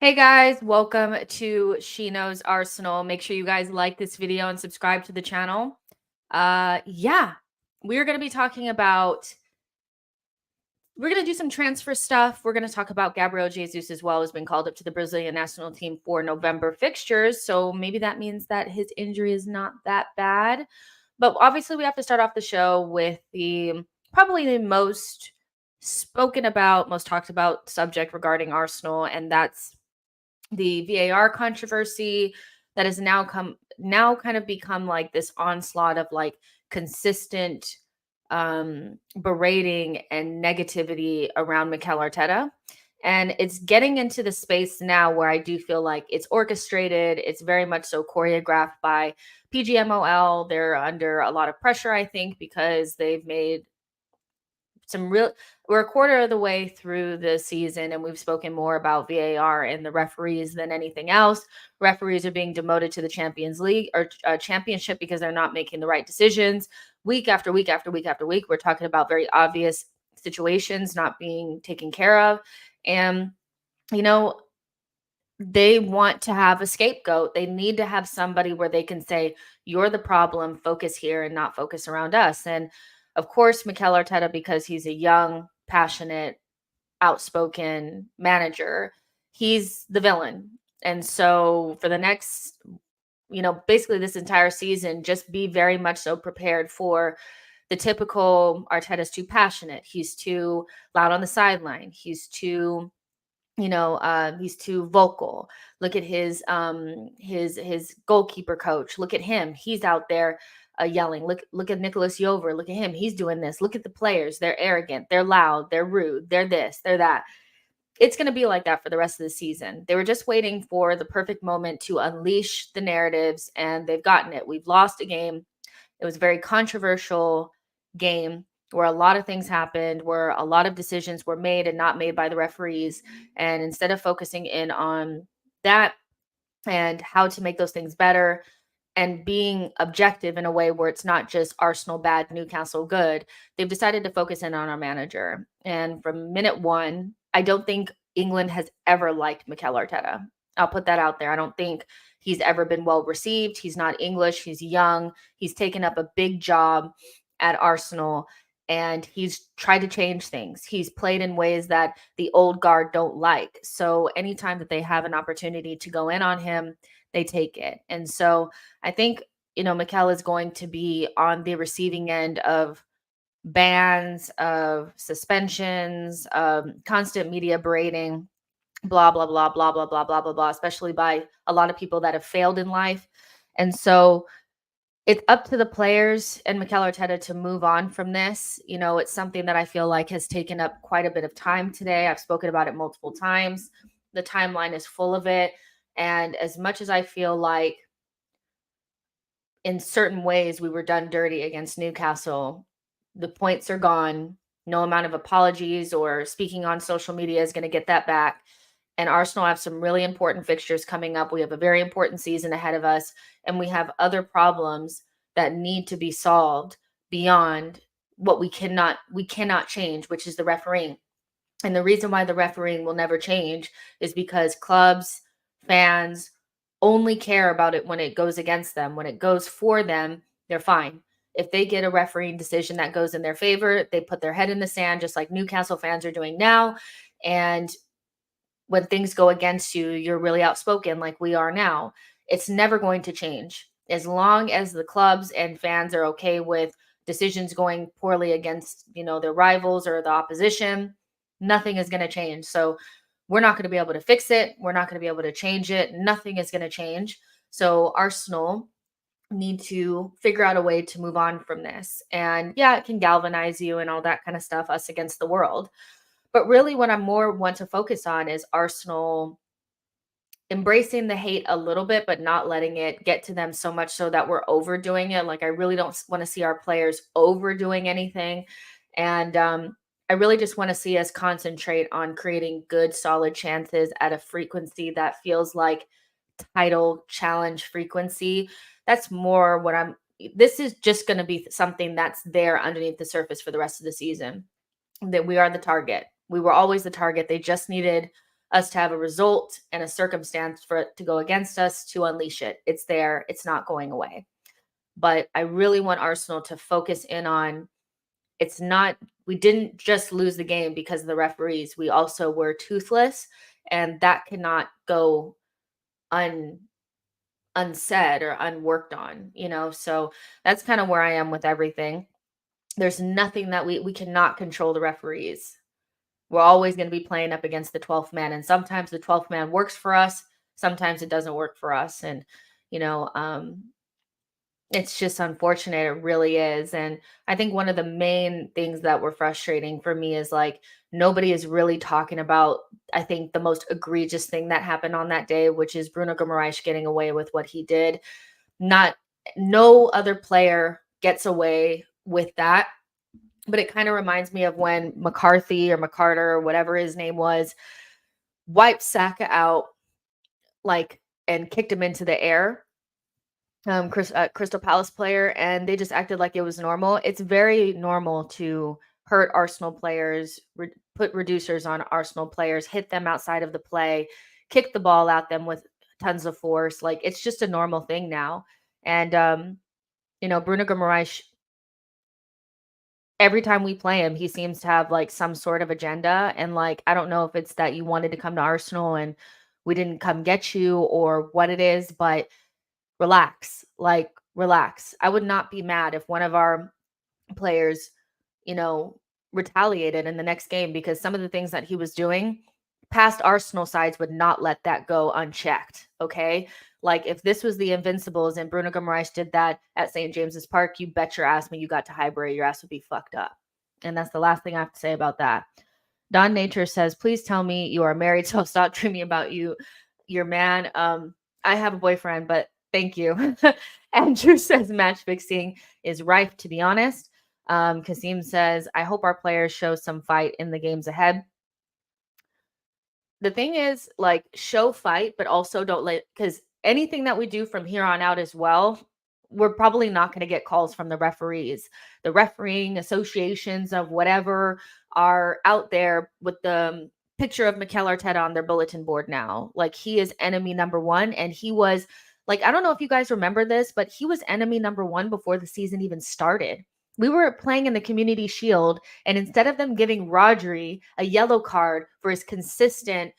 Hey guys, welcome to She Knows Arsenal. Make sure you guys like this video and subscribe to the channel. We're going to be talking about, we're going to do some transfer stuff. We're going to talk about Gabriel Jesus as well, has been called up to the Brazilian national team for November fixtures. So maybe that means that his injury is not that bad. But obviously we have to start off the show with probably the most spoken about, most talked about subject regarding Arsenal, and that's the VAR controversy that has now kind of become like this onslaught of like consistent berating and negativity around Mikel Arteta. And it's getting into the space now where I do feel like it's orchestrated. It's very much so choreographed by PGMOL. They're under a lot of pressure, I think, because they've made we're a quarter of the way through the season, and we've spoken more about VAR and the referees than anything else. Referees are being demoted to the Champions League or championship because they're not making the right decisions week after week after week after week. We're talking about very obvious situations not being taken care of. And, they want to have a scapegoat. They need to have somebody where they can say, you're the problem, focus here and not focus around us. And of course, Mikel Arteta, because he's a young, passionate, outspoken manager, he's the villain. And so for the next, basically this entire season, just be very much so prepared for the typical Arteta's too passionate. He's too loud on the sideline. He's too he's too vocal. Look at his goalkeeper coach. Look at him. He's out there yelling. Look at Nicholas Yover. Look at him. He's doing this. Look at the players. They're arrogant. They're loud. They're rude. They're this. They're that. It's going to be like that for the rest of the season. They were just waiting for the perfect moment to unleash the narratives, and they've gotten it. We've lost a game. It was a very controversial game where a lot of things happened, where a lot of decisions were made and not made by the referees. And instead of focusing in on that and how to make those things better and being objective in a way where it's not just Arsenal bad, Newcastle good, they've decided to focus in on our manager. And from minute one, I don't think England has ever liked Mikel Arteta. I'll put that out there. I don't think he's ever been well received. He's not English. He's young. He's taken up a big job at Arsenal, and he's tried to change things. He's played in ways that the old guard don't like. So anytime that they have an opportunity to go in on him, they take it. And so I think, Mikel is going to be on the receiving end of bans, of suspensions, constant media berating, blah, blah, blah, blah, blah, blah, blah, blah, blah, especially by a lot of people that have failed in life. And so it's up to the players and Mikel Arteta to move on from this. It's something that I feel like has taken up quite a bit of time today. I've spoken about it multiple times. The timeline is full of it. And as much as I feel like in certain ways we were done dirty against Newcastle, the points are gone. No amount of apologies or speaking on social media is going to get that back. And Arsenal have some really important fixtures coming up. We have a very important season ahead of us, and we have other problems that need to be solved beyond what we cannot change, which is the refereeing. And the reason why the refereeing will never change is because clubs, fans only care about it when it goes against them. When it goes for them, they're fine. If they get a refereeing decision that goes in their favor, they put their head in the sand, just like Newcastle fans are doing now. And when things go against you, you're really outspoken like we are now. It's never going to change. As long as the clubs and fans are okay with decisions going poorly against, their rivals or the opposition, nothing is going to change. So we're not going to be able to fix it. We're not going to be able to change it. Nothing is going to change. So Arsenal need to figure out a way to move on from this. And yeah, it can galvanize you and all that kind of stuff, us against the world. But really what I more want to focus on is Arsenal embracing the hate a little bit, but not letting it get to them so much so that we're overdoing it. Like, I really don't want to see our players overdoing anything. And I really just want to see us concentrate on creating good, solid chances at a frequency that feels like title challenge frequency. That's more what this is just going to be something that's there underneath the surface for the rest of the season, that we are the target. We were always the target. They just needed us to have a result and a circumstance for it to go against us to unleash it. It's there. It's not going away. But I really want Arsenal to focus in on, it's not, we didn't just lose the game because of the referees. We also were toothless, and that cannot go unsaid or unworked on, So that's kind of where I am with everything. There's nothing that we cannot control the referees. We're always going to be playing up against the 12th man, and sometimes the 12th man works for us, sometimes it doesn't work for us, and you know, it's just unfortunate. It really is. And I think one of the main things that were frustrating for me is like nobody is really talking about, I think, the most egregious thing that happened on that day, which is Bruno Garay getting away with what he did. No other player gets away with that. But it kind of reminds me of when McCarthy or McCarter or whatever his name was wiped Saka out and kicked him into the air. Crystal Palace player, and they just acted like it was normal. It's very normal to hurt Arsenal players, put reducers on Arsenal players, hit them outside of the play, kick the ball at them with tons of force. Like, it's just a normal thing now. And Bruno Garay, every time we play him, he seems to have like some sort of agenda. And like, I don't know if it's that you wanted to come to Arsenal and we didn't come get you or what it is, but relax. I would not be mad if one of our players, retaliated in the next game, because some of the things that he was doing, past Arsenal sides would not let that go unchecked. Okay. Like, if this was the Invincibles and Bruno Garay did that at St. James's Park, you bet your ass when you got to Highbury, your ass would be fucked up. And that's the last thing I have to say about that. Don Nature says, please tell me you are married, so I'll stop dreaming about you, your man. I have a boyfriend, but thank you. Andrew says Matchfixing is rife, to be honest. Kasim says, I hope our players show some fight in the games ahead. The thing is, like, show fight, but also don't because anything that we do from here on out as well, we're probably not going to get calls from the referees. The refereeing associations of whatever are out there with the picture of Mikel Arteta on their bulletin board now. Like, he is enemy number one, and he was like, I don't know if you guys remember this, but he was enemy number one before the season even started. We were playing in the Community Shield, and instead of them giving Rodri a yellow card for his consistent,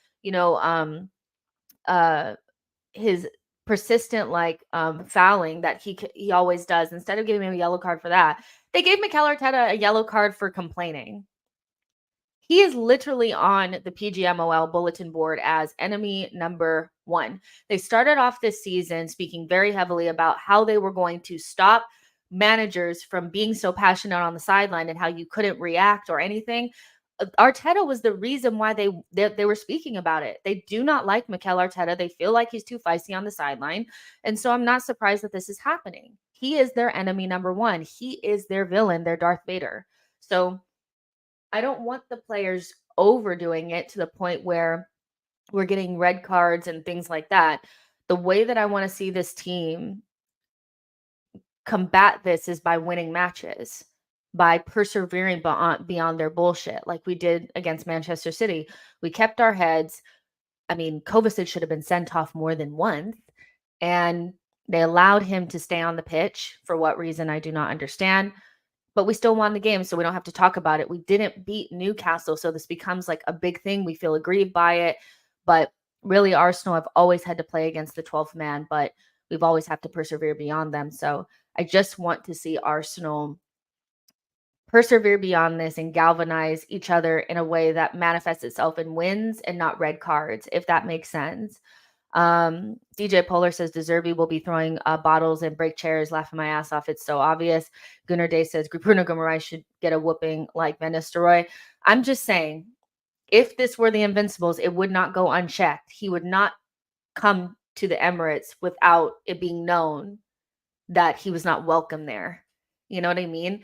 his persistent fouling that he always does, instead of giving him a yellow card for that, they gave Mikel Arteta a yellow card for complaining. He is literally on the PGMOL bulletin board as enemy number one. They started off this season speaking very heavily about how they were going to stop managers from being so passionate on the sideline and how you couldn't react or anything. Arteta was the reason why they were speaking about it. They do not like Mikel Arteta. They feel like he's too feisty on the sideline. And so I'm not surprised that this is happening. He is their enemy number one. He is their villain, their Darth Vader. So I don't want the players overdoing it to the point where we're getting red cards and things like that. The way that I want to see this team combat this is by winning matches, by persevering beyond their bullshit, like we did against Manchester City. We kept our heads. I mean, Kovacic should have been sent off more than once, and they allowed him to stay on the pitch for what reason I do not understand. But we still won the game, so we don't have to talk about it. We didn't beat Newcastle, so this becomes like a big thing. We feel aggrieved by it. But really, Arsenal have always had to play against the 12th man, but we've always had to persevere beyond them. So I just want to see Arsenal persevere beyond this and galvanize each other in a way that manifests itself in wins and not red cards, if that makes sense. DJ Polar says Deserby will be throwing bottles and break chairs, laughing my ass off. It's so obvious. Gunnar Day says Bruno Garay should get a whooping like Van Nistelrooy. I'm just saying, if this were the Invincibles, it would not go unchecked. He would not come to the Emirates without it being known that he was not welcome there. You know what I mean?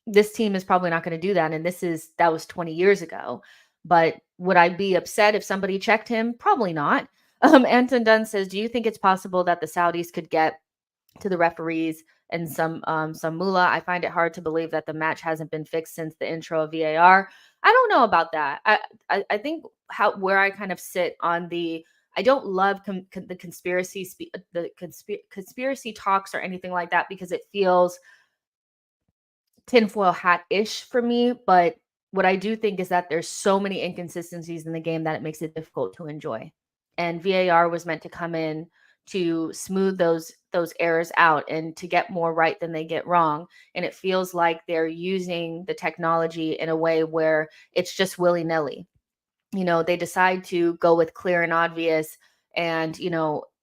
This team is probably not going to do that. And that was 20 years ago. But would I be upset if somebody checked him? Probably not. Anton Dunn says, do you think it's possible that the Saudis could get to the referees and some moolah. I find it hard to believe that the match hasn't been fixed since the intro of VAR. I don't know about that. I think where I kind of sit on the, I don't love the conspiracy talks or anything like that, because it feels tinfoil hat-ish for me. But what I do think is that there's so many inconsistencies in the game that it makes it difficult to enjoy. And VAR was meant to come in to smooth those errors out and to get more right than they get wrong. And it feels like they're using the technology in a way where it's just willy-nilly. They decide to go with clear and obvious, and,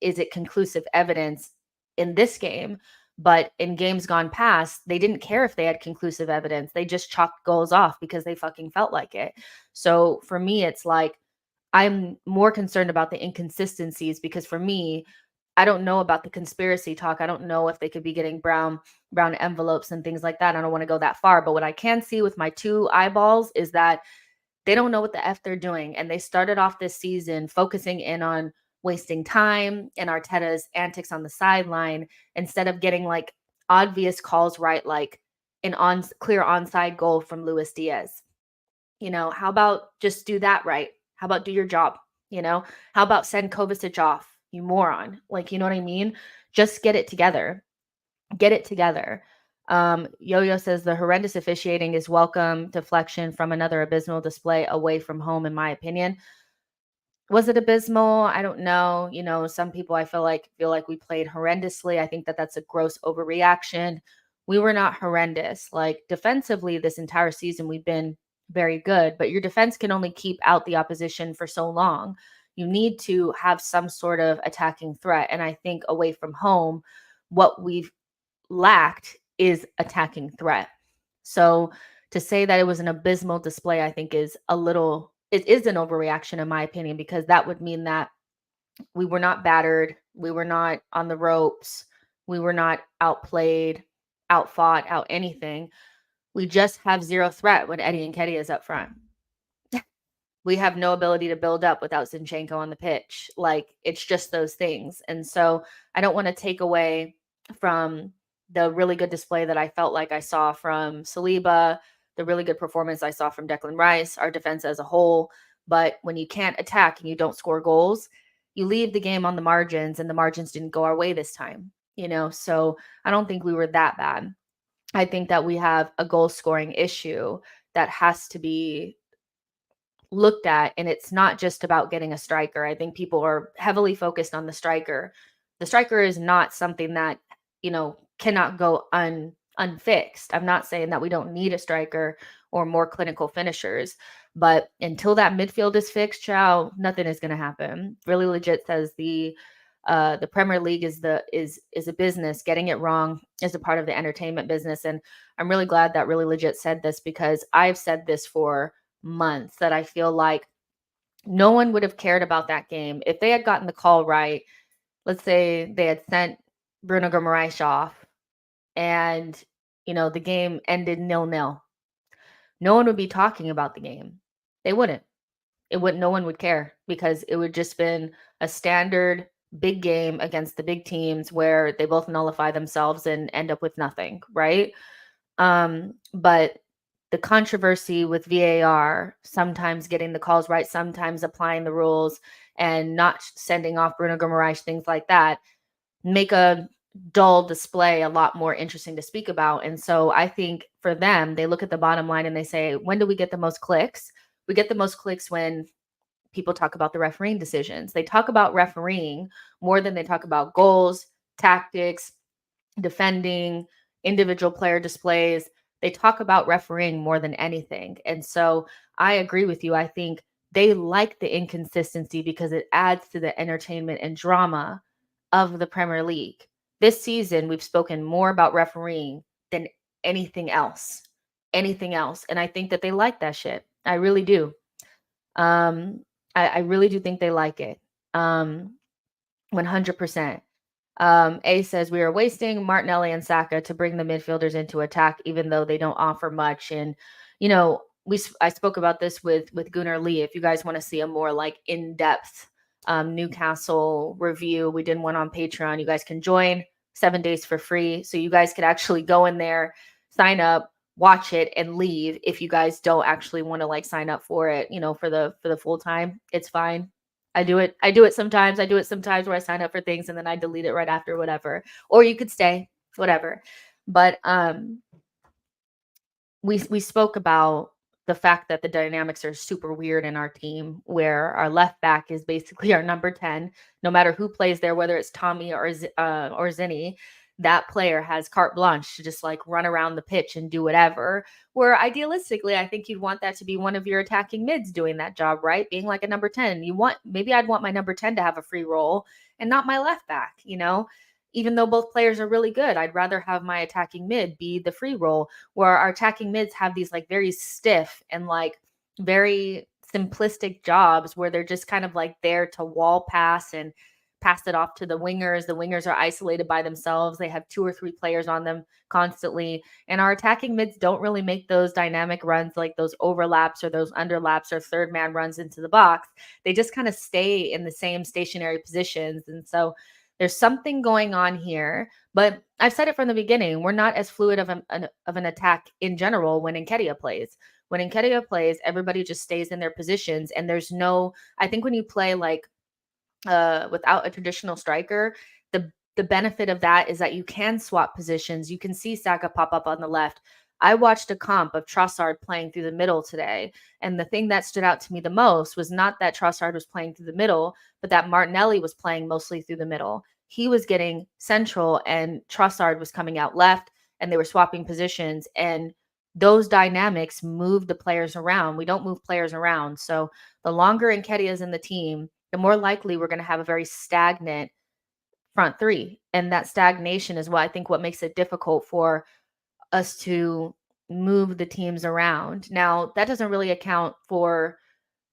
is it conclusive evidence in this game? But in games gone past, they didn't care if they had conclusive evidence. They just chalked goals off because they fucking felt like it. So for me, it's like, I'm more concerned about the inconsistencies, because for me, I don't know about the conspiracy talk. I don't know if they could be getting brown envelopes and things like that. I don't want to go that far. But what I can see with my two eyeballs is that they don't know what the F they're doing. And they started off this season focusing in on wasting time and Arteta's antics on the sideline, instead of getting like obvious calls right, like an clear onside goal from Luis Diaz. How about just do that right? How about do your job? How about send Kovacic off, you moron? Like, you know what I mean? Just get it together. Get it together. Yo-Yo says the horrendous officiating is welcome deflection from another abysmal display away from home, in my opinion. Was it abysmal? I don't know. Some people I feel like we played horrendously. I think that that's a gross overreaction. We were not horrendous. Like, defensively, this entire season, we've been very good, but your defense can only keep out the opposition for so long. You need to have some sort of attacking threat. And I think away from home, what we've lacked is attacking threat. So to say that it was an abysmal display, I think it is an overreaction, in my opinion, because that would mean that we were not battered, we were not on the ropes, we were not outplayed, outfought, out anything. We just have zero threat when Eddie Nketiah is up front. We have no ability to build up without Zenko on the pitch. Like, it's just those things. And so I don't want to take away from the really good display that I felt like I saw from Saliba, the really good performance I saw from Declan Rice, our defense as a whole. But when you can't attack and you don't score goals, you leave the game on the margins, and the margins didn't go our way this time. So I don't think we were that bad. I think that we have a goal scoring issue that has to be looked at, and it's not just about getting a striker. I think people are heavily focused on the striker. The striker is not something that, cannot go unfixed. I'm not saying that we don't need a striker or more clinical finishers, but until that midfield is fixed, child, nothing is going to happen. Really Legit says the Premier League is a business. Getting it wrong is a part of the entertainment business. And I'm really glad that Really Legit said this, because I've said this for months, that I feel like no one would have cared about that game if they had gotten the call right. Let's say they had sent Bruno Garay off and, the game ended 0-0. No one would be talking about the game. They wouldn't. No one would care, because it would just been a standard big game against the big teams where they both nullify themselves and end up with nothing, right? But the controversy with VAR, sometimes getting the calls right, sometimes applying the rules and not sending off Bruno Garay, things like that, make a dull display a lot more interesting to speak about. And so I think for them, they look at the bottom line and they say, when do we get the most clicks? We get the most clicks when people talk about the refereeing decisions. They talk about refereeing more than they talk about goals, tactics, defending, individual player displays. They talk about refereeing more than anything. And so I agree with you. I think they like the inconsistency because it adds to the entertainment and drama of the Premier League. This season, we've spoken more about refereeing than anything else. Anything else. And I think that they like that shit. I really do. I really do think they like it. 100%. A says we are wasting Martinelli and Saka to bring the midfielders into attack, even though they don't offer much. And, I spoke about this with Gunnar Lee. If you guys want to see a more like in-depth Newcastle review, we did one on Patreon. You guys can join. 7 days for free. So you guys could actually go in there, sign up, watch it, and leave. If you guys don't actually want to like sign up for it, for the full time, it's fine. I do it. I do it sometimes. I do it sometimes where I sign up for things and then I delete it right after, whatever. Or you could stay, whatever. But we spoke about the fact that the dynamics are super weird in our team, where our left back is basically our number 10. No matter who plays there, whether it's Tommy or Zinny, that player has carte blanche to just like run around the pitch and do whatever. Where idealistically, I think you'd want that to be one of your attacking mids doing that job, right? Being like a number 10. Maybe I'd want my number 10 to have a free role and not my left back, even though both players are really good. I'd rather have my attacking mid be the free role, where our attacking mids have these like very stiff and like very simplistic jobs where they're just kind of like there to wall pass and pass it off to the wingers. The wingers are isolated by themselves. They have 2 or 3 players on them constantly. And our attacking mids don't really make those dynamic runs, like those overlaps or those underlaps or third man runs into the box. They just kind of stay in the same stationary positions. And so there's something going on here, but I've said it from the beginning. We're not as fluid of an attack in general when Nketiah plays. When Nketiah plays, everybody just stays in their positions, and there's no. I think when you play like without a traditional striker, the benefit of that is that you can swap positions. You can see Saka pop up on the left. I watched a comp of Trusshard playing through the middle today, and the thing that stood out to me the most was not that Trusshard was playing through the middle, but that Martinelli was playing mostly through the middle. He was getting central, and Trusshard was coming out left, and they were swapping positions, and those dynamics move the players around. We don't move players around. So the longer Nketiah is in the team, the more likely we're going to have a very stagnant front three. And that stagnation is what makes it difficult for us to move the teams around. Now, that doesn't really account for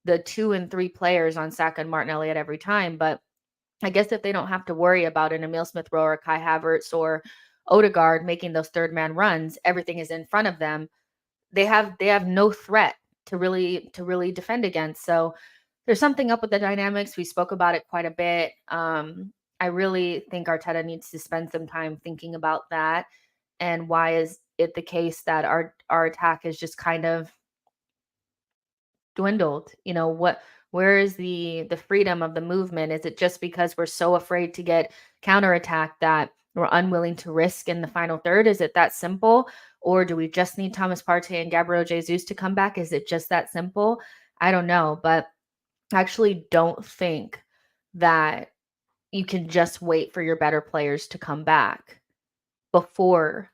the 2 and 3 players on Saka and Martinelli at every time, but I guess if they don't have to worry about an Emil Smith Rowe or Kai Havertz or Odegaard making those third man runs, everything is in front of them. They have no threat to really defend against. So there's something up with the dynamics. We spoke about it quite a bit. I really think Arteta needs to spend some time thinking about that. And why is it the case that our attack is just kind of dwindled? Where is the freedom of the movement? Is it just because we're so afraid to get counterattack that we're unwilling to risk in the final third? Is it that simple? Or do we just need Thomas Partey and Gabriel Jesus to come back? Is it just that simple? I don't know, but I actually don't think that you can just wait for your better players to come back before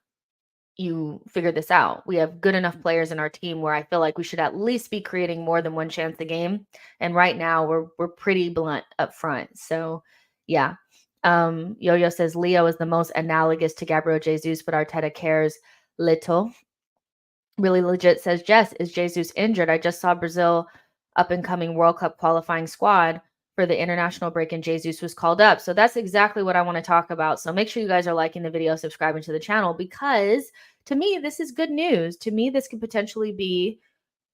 you figure this out. We have good enough players in our team where I feel like we should at least be creating more than one chance a game. And right now we're pretty blunt up front. So yeah. Yo-Yo says Leo is the most analogous to Gabriel Jesus, but Arteta cares little. Really Legit says, Jess, is Jesus injured? I just saw Brazil up and coming World Cup qualifying squad for the international break, and Jesus was called up. So that's exactly what I want to talk about. So make sure you guys are liking the video, subscribing to the channel, because to me, this is good news. To me, this could potentially be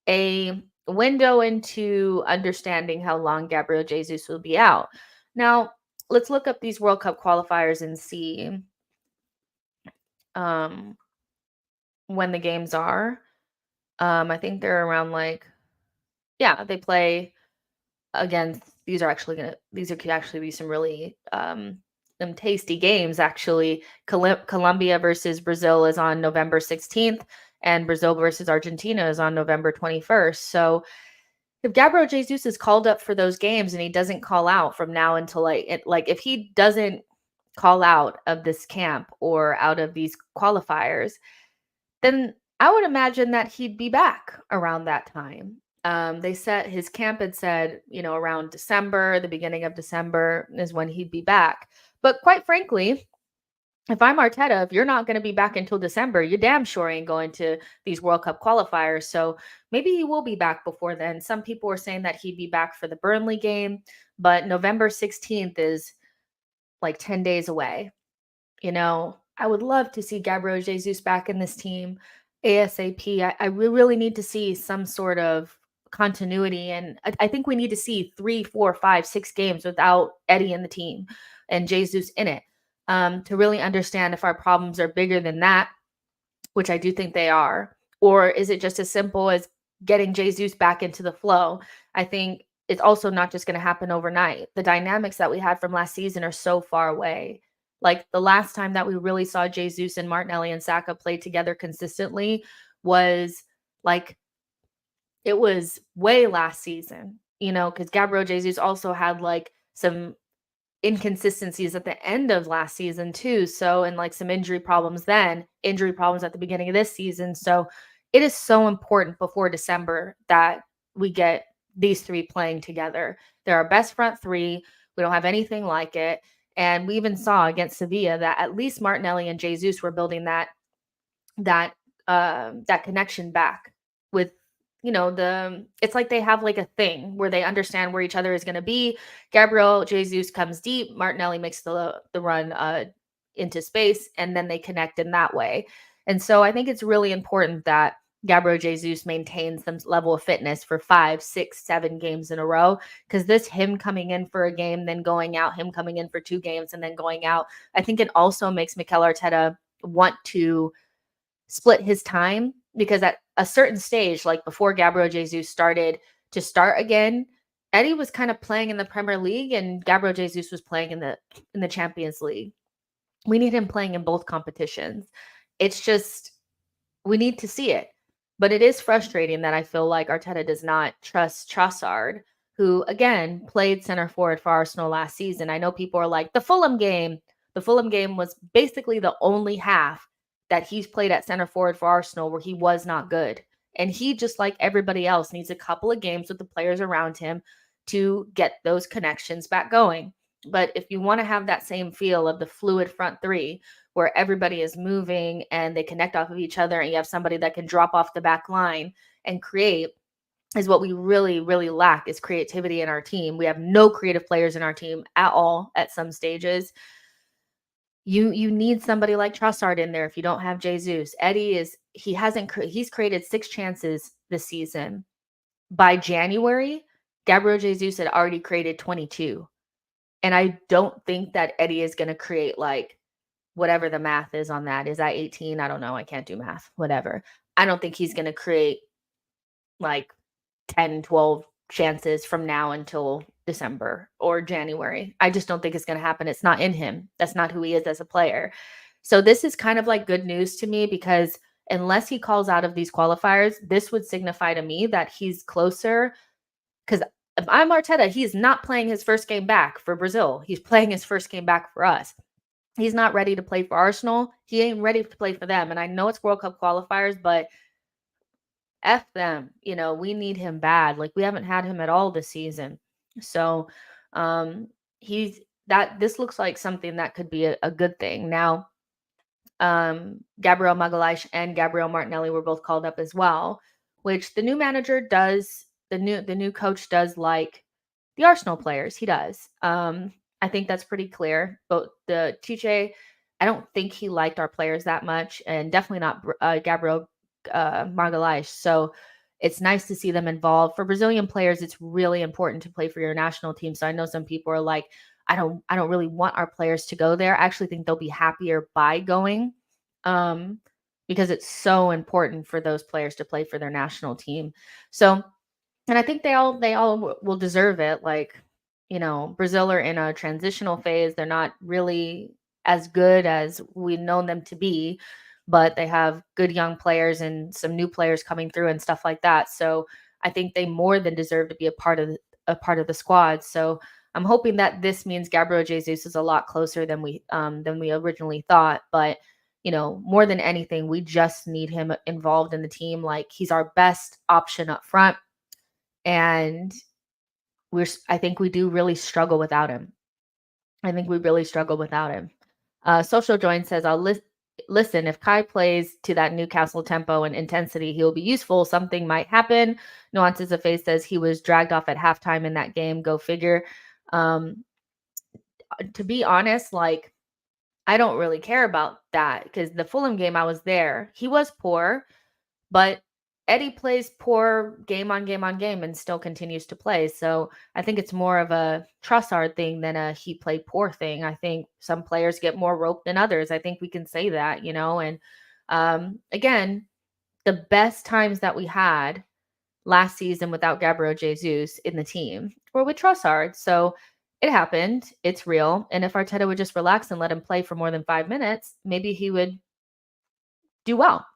a window into understanding how long Gabriel Jesus will be out. Now, let's look up these World Cup qualifiers and see when the games are. I think they're around they play against, these could actually be some really some tasty games actually. Colombia versus Brazil is on November 16th, and Brazil versus Argentina is on November 21st. So if Gabriel Jesus is called up for those games and he doesn't call out from now until if he doesn't call out of this camp or out of these qualifiers, then I would imagine that he'd be back around that time. They said his camp had said, around December, the beginning of December is when he'd be back. But quite frankly, if I'm Arteta, if you're not going to be back until December, you damn sure ain't going to these World Cup qualifiers. So maybe he will be back before then. Some people were saying that he'd be back for the Burnley game, but November 16th is like 10 days away. I would love to see Gabriel Jesus back in this team ASAP. I really need to see some sort of continuity, and I think we need to see 3, 4, 5, 6 games without Eddie in the team and Jesus in it. to really understand if our problems are bigger than that, which I do think they are, or is it just as simple as getting Jesus back into the flow? I think it's also not just going to happen overnight. The dynamics that we had from last season are so far away. Like the last time that we really saw Jesus and Martinelli and Saka play together consistently was like it was way last season, because Gabriel Jesus also had like some inconsistencies at the end of last season too. So, and like some injury problems then, injury problems at the beginning of this season. So, it is so important before December that we get these three playing together. They're our best front three. We don't have anything like it. And we even saw against Sevilla that at least Martinelli and Jesus were building that that connection back with it's like they have like a thing where they understand where each other is going to be. Gabriel Jesus comes deep, Martinelli makes the run into space, and then they connect in that way. And so I think it's really important that Gabriel Jesus maintains some level of fitness for 5, 6, 7 games in a row, because this him coming in for a game then going out, him coming in for 2 games and then going out, I think it also makes Mikel Arteta want to split his time, because at a certain stage, like before Gabriel Jesus started to start again, Eddie was kind of playing in the Premier League and Gabriel Jesus was playing in the Champions League. We need him playing in both competitions. It's just we need to see it. But it is frustrating that I feel like Arteta does not trust Trusshard, who again played center forward for Arsenal last season. I know people are like, the Fulham game. The Fulham game was basically the only half that he's played at center forward for Arsenal where he was not good. And he, just like everybody else, needs a couple of games with the players around him to get those connections back going. But if you want to have that same feel of the fluid front three, where everybody is moving and they connect off of each other, and you have somebody that can drop off the back line and create, is what we really, really lack, is creativity in our team. We have no creative players in our team at all at some stages. You need somebody like Trusshard in there if you don't have Jesus. He's created 6 chances this season. By January, Gabriel Jesus had already created 22. And I don't think that Eddie is going to create like whatever the math is on that. Is that 18? I don't know. I can't do math. Whatever. I don't think he's going to create like 10, 12 chances from now until December or January. I just don't think it's going to happen. It's not in him. That's not who he is as a player. So this is kind of like good news to me, because unless he calls out of these qualifiers, this would signify to me that he's closer. Because if I'm Arteta, he's not playing his first game back for Brazil. He's playing his first game back for us. He's not ready to play for Arsenal. He ain't ready to play for them. And I know it's World Cup qualifiers, but F them. We need him bad. Like, we haven't had him at all this season. So this looks like something that could be a good thing. Now, Gabriel Magalhaes and Gabriel Martinelli were both called up as well, which the new manager does, the new coach does like the Arsenal players. He does. I think that's pretty clear. But the Chiche, I don't think he liked our players that much, and definitely not Gabriel Magalhaes. So it's nice to see them involved. For Brazilian players, it's really important to play for your national team. So I know some people are like, I don't really want our players to go there. I actually think they'll be happier by going, because it's so important for those players to play for their national team. So, and I think they all will deserve it. Like, Brazil are in a transitional phase. They're not really as good as we've known them to be, but they have good young players and some new players coming through and stuff like that. So I think they more than deserve to be a part of the squad. So I'm hoping that this means Gabriel Jesus is a lot closer than we originally thought. But more than anything, we just need him involved in the team. Like, he's our best option up front, and I think we do really struggle without him. I think we really struggle without him. Social Join says, I'll listen, if Kai plays to that Newcastle tempo and intensity, he'll be useful. Something might happen. Nuances of Face says he was dragged off at halftime in that game. Go figure. To be honest, like, I don't really care about that, because the Fulham game, I was there. He was poor, but Eddie plays poor game on game on game and still continues to play. So I think it's more of a Trusshard thing than a he played poor thing. I think some players get more rope than others. I think we can say that, and again, the best times that we had last season without Gabriel Jesus in the team were with Trusshard. So it happened. It's real. And if Arteta would just relax and let him play for more than 5 minutes, maybe he would do well.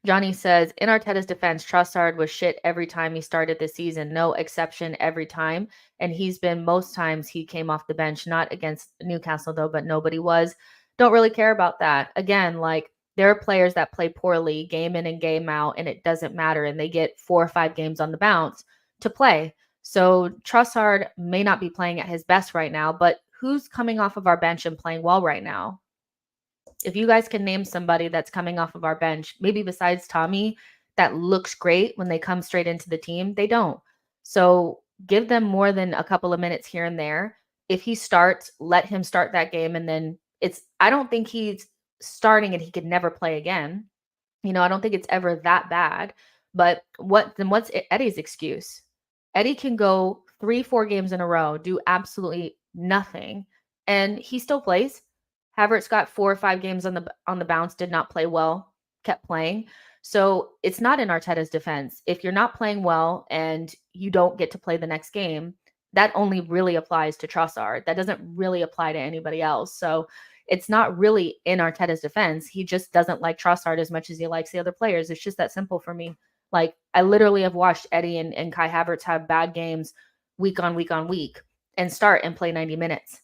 Johnny says, in Arteta's defense, Trusshard was shit every time he started this season. No exception every time. And he's been most times he came off the bench, not against Newcastle though, but nobody was. Don't really care about that. Again, like there are players that play poorly game in and game out, and it doesn't matter. And they get 4 or 5 games on the bounce to play. So Trusshard may not be playing at his best right now, but who's coming off of our bench and playing well right now? If you guys can name somebody that's coming off of our bench, maybe besides Tommy, that looks great when they come straight into the team, they don't. So give them more than a couple of minutes here and there. If he starts, let him start that game. And then I don't think he's starting and he could never play again. I don't think it's ever that bad. But what's Eddie's excuse? Eddie can go 3-4 games in a row, do absolutely nothing, and he still plays. Havertz got 4 or 5 games on the bounce, did not play well, kept playing. So it's not in Arteta's defense. If you're not playing well and you don't get to play the next game, that only really applies to Trusshard. That doesn't really apply to anybody else. So it's not really in Arteta's defense. He just doesn't like Trusshard as much as he likes the other players. It's just that simple for me. Like I literally have watched Eddie and Kai Havertz have bad games week on week on week and start and play 90 minutes.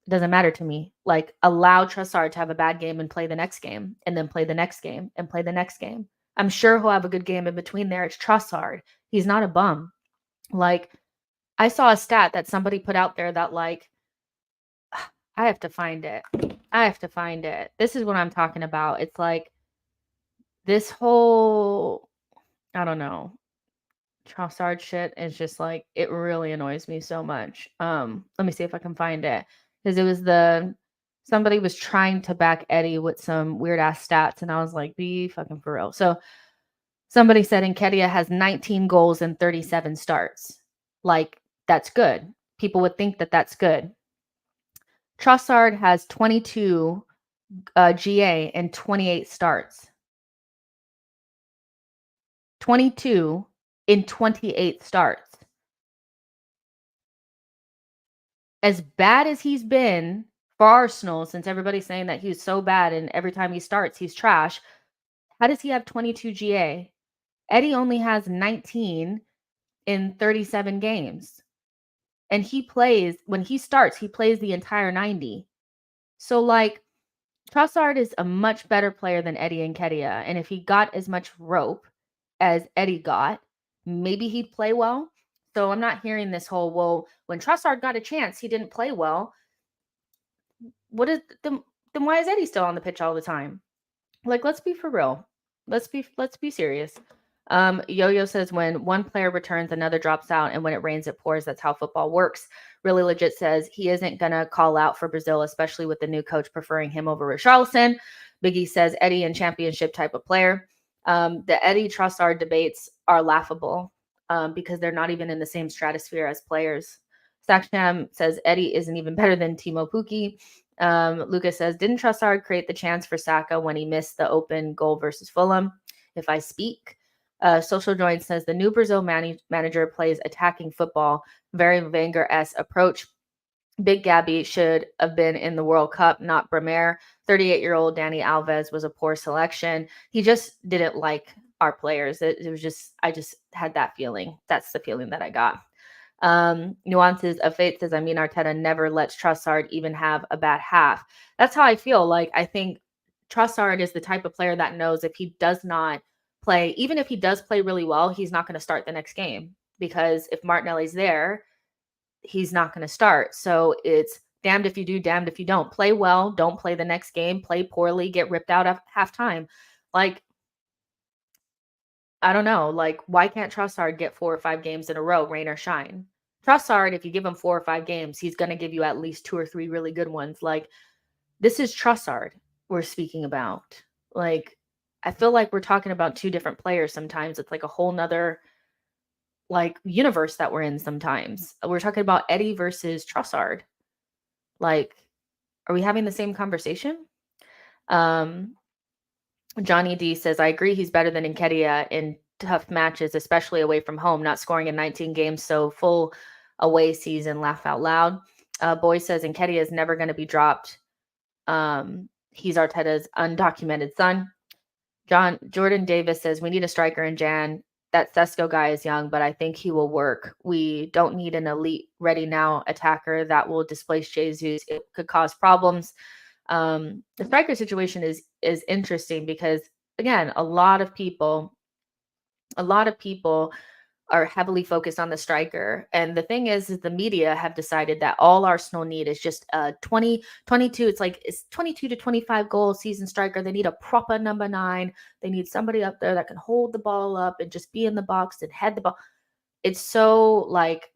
It doesn't matter to me. Like allow Trusshard to have a bad game and play the next game and then play the next game and play the next game. I'm sure he'll have a good game in between there. It's Trusshard. He's not a bum. Like I saw a stat that somebody put out there that like, I have to find it. This is what I'm talking about. It's like this whole, I don't know, Trusshard shit is just like, it really annoys me so much. Let me see if I can find it. Because it was somebody was trying to back Eddie with some weird ass stats, and I was like, be fucking for real. So somebody said Nketiah has 19 goals and 37 starts. Like, that's good. People would think that that's good. Trusshard has 22 GA and 28 starts. 22 in 28 starts. As bad as he's been for Arsenal, since everybody's saying that he's so bad and every time he starts, he's trash, how does he have 22 GA? Eddie only has 19 in 37 games. And he plays, when he starts, he plays the entire 90. So, like, Trusshard is a much better player than Eddie Nketiah. And if he got as much rope as Eddie got, maybe he'd play well. So I'm not hearing this whole, well, when Trusshard got a chance, he didn't play well. Then why is Eddie still on the pitch all the time? Like, let's be for real. Let's be serious. Yo-Yo says when one player returns, another drops out, and when it rains, it pours. That's how football works. Really Legit says he isn't gonna call out for Brazil, especially with the new coach preferring him over Richarlison. Biggie says Eddie and championship type of player. The Eddie Trusshard debates are laughable because they're not even in the same stratosphere as players. Saksham says Eddie isn't even better than Timo Pukki. Lucas says, didn't Trusshard create the chance for Saka when he missed the open goal versus Fulham? If I speak. Social Join says the new Brazil manager plays attacking football, very Wenger-esque approach. Big Gabby should have been in the World Cup, not Bremer. 38-year-old Dani Alves was a poor selection. He just didn't like our players. It was just, I just had that feeling. That's the feeling that I got. Nuances of Fate says, I mean, Arteta never lets Trusshard even have a bad half. That's how I feel. Like, I think Trusshard is the type of player that knows if he does not play, even if he does play really well, he's not going to start the next game because if Martinelli's there, he's not going to start. So it's damned if you do, damned if you don't. Play well, don't play the next game, play poorly, get ripped out at halftime. Like, I don't know. Like, why can't Trusshard get 4 or 5 games in a row, rain or shine? Trusshard, if you give him 4 or 5 games, he's going to give you at least 2 or 3 really good ones. Like, this is Trusshard we're speaking about. Like, I feel like we're talking about two different players sometimes. It's like a whole nother like universe that we're in sometimes. We're talking about Eddie versus Trusshard. Like, are we having the same conversation? Um, Johnny D says, I agree he's better than Nketiah in tough matches, especially away from home, not scoring in 19 games, so full away season, laugh out loud. Boy says Nketiah is never going to be dropped. He's Arteta's undocumented son. Jordan Davis says, we need a striker in Jan. That Zenko guy is young, but I think he will work. We don't need an elite ready now attacker that will displace Jesus. It could cause problems. The striker situation is interesting because again, a lot of people are heavily focused on the striker. And the thing is the media have decided that all Arsenal need is just a 22. It's 22 to 25 goal season striker. They need a proper number 9. They need somebody up there that can hold the ball up and just be in the box and head the ball. It's so like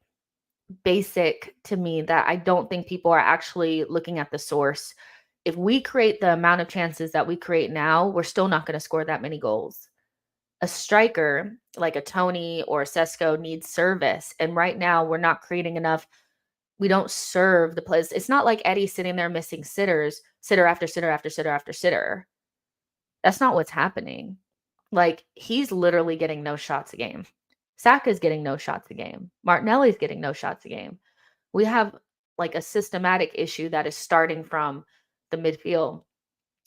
basic to me that I don't think people are actually looking at the source. If we create the amount of chances that we create now, we're still not going to score that many goals. A striker like a Tony or a Zenko needs service. And right now we're not creating enough. We don't serve the players. It's not like Eddie's sitting there missing sitter after sitter after sitter after sitter. That's not what's happening. Like he's literally getting no shots a game. Saka's getting no shots a game. Martinelli's getting no shots a game. We have like a systematic issue that is starting from the midfield.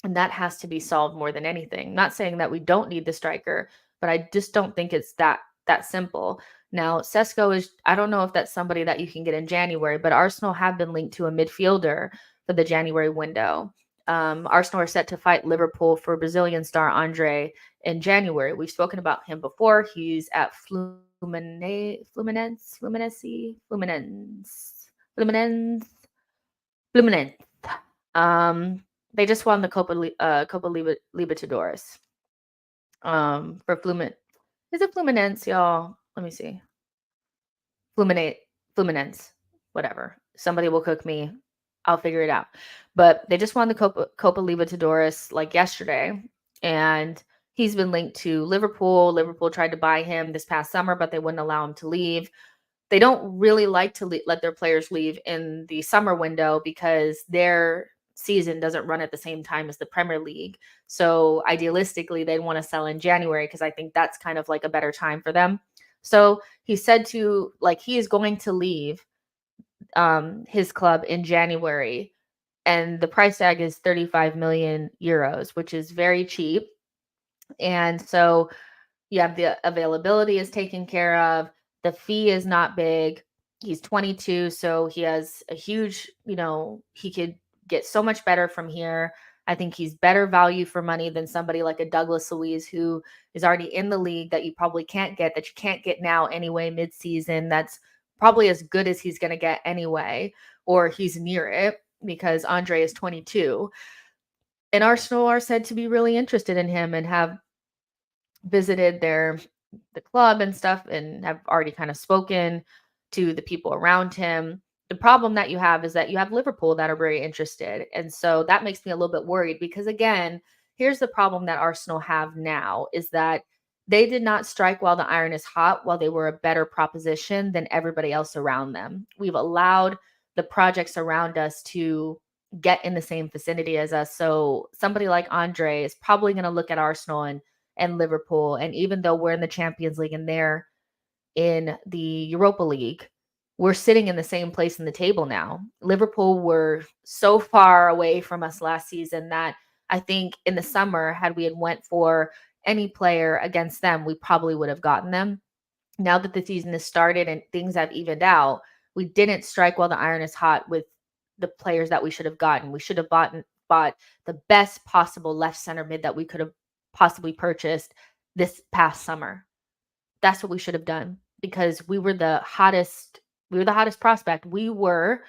And that has to be solved more than anything. Not saying that we don't need the striker, but I just don't think it's that simple. Now, Zenko is, I don't know if that's somebody that you can get in January, but Arsenal have been linked to a midfielder for the January window. Arsenal are set to fight Liverpool for Brazilian star Andre in January. We've spoken about him before. He's at Fluminense. They just won the Copa Libertadores. For Fluminense. Is it Fluminense, y'all? Let me see. Fluminense. Whatever. Somebody will cook me. I'll figure it out. But they just won the Copa Libertadores like yesterday, and he's been linked to Liverpool. Liverpool tried to buy him this past summer, but they wouldn't allow him to leave. They don't really like to let their players leave in the summer window because their season doesn't run at the same time as the Premier League. So idealistically, they'd want to sell in January because I think that's kind of like a better time for them. So he said to like he is going to leave his club in January, and the price tag is 35 million euros, which is very cheap. And so you have the availability is taken care of. The fee is not big. He's 22, so he has a huge, he could get so much better from here. I think he's better value for money than somebody like a Douglas Luiz who is already in the league that you probably can't get, that you can't get now anyway mid-season. That's probably as good as he's going to get anyway, or he's near it because Andre is 22. And Arsenal are said to be really interested in him and have visited the club and stuff and have already kind of spoken to the people around him. The problem that you have is that you have Liverpool that are very interested. And so that makes me a little bit worried because again, here's the problem that Arsenal have now is that they did not strike while the iron is hot, while they were a better proposition than everybody else around them. We've allowed the projects around us to get in the same vicinity as us. So somebody like Andre is probably going to look at Arsenal and Liverpool. And even though we're in the Champions League and they're in the Europa League, we're sitting in the same place in the table now. Liverpool were so far away from us last season that I think in the summer, had we had went for any player against them, we probably would have gotten them. Now that the season has started and things have evened out, we didn't strike while the iron is hot with the players that we should have gotten. We should have bought the best possible left center mid that we could have possibly purchased this past summer. That's what we should have done because we were the hottest prospect. We were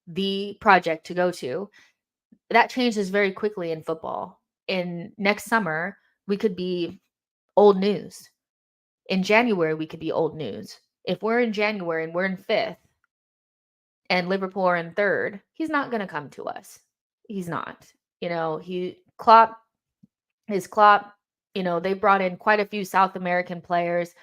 the project to go to. That changes very quickly in football. In next summer, we could be old news. In January, we could be old news. If we're in January and we're in 5th and Liverpool are in 3rd, he's not going to come to us. He's not. Klopp, They brought in quite a few South American players.